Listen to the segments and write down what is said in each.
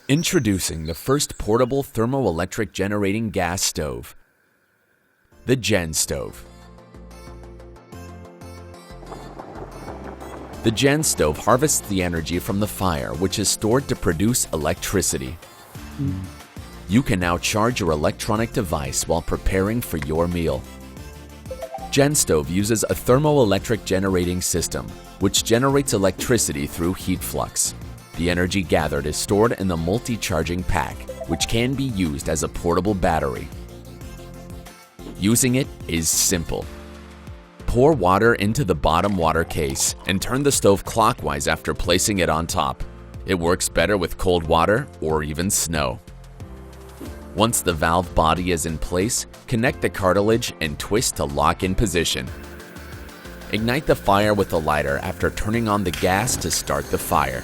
Introducing the first portable thermoelectric generating gas stove, the Genstove. The Genstove harvests the energy from the fire, which is stored to produce electricity. You can now charge your electronic device while preparing for your meal. Genstove uses a thermoelectric generating system, which generates electricity through heat flux. The energy gathered is stored in the multi-charging pack, which can be used as a portable battery. Using it is simple. Pour water into the bottom water case and turn the stove clockwise after placing it on top. It works better with cold water or even snow. Once the valve body is in place, connect the cartilage and twist to lock in position. Ignite the fire with a lighter after turning on the gas to start the fire.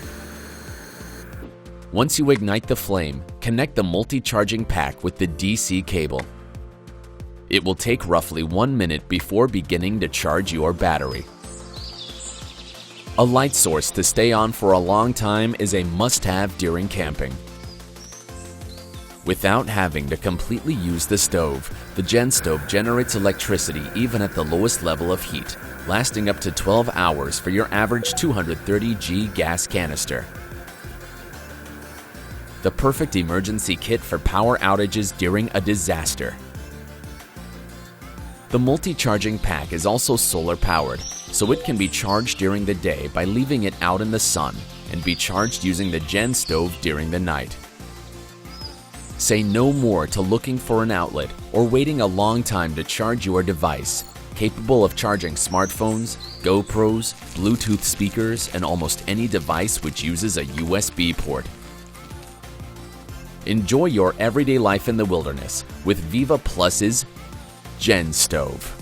Once you ignite the flame, connect the multi-charging pack with the DC cable. It will take roughly 1 minute before beginning to charge your battery. A light source to stay on for a long time is a must-have during camping. Without having to completely use the stove, the Genstove generates electricity even at the lowest level of heat, lasting up to 12 hours for your average 230G gas canister. The perfect emergency kit for power outages during a disaster. The multi-charging pack is also solar-powered, so it can be charged during the day by leaving it out in the sun and be charged using the Genstove during the night. Say no more to looking for an outlet or waiting a long time to charge your device, capable of charging smartphones, GoPros, Bluetooth speakers, and almost any device which uses a USB port. Enjoy your everyday life in the wilderness with Viva Plus's Genstove.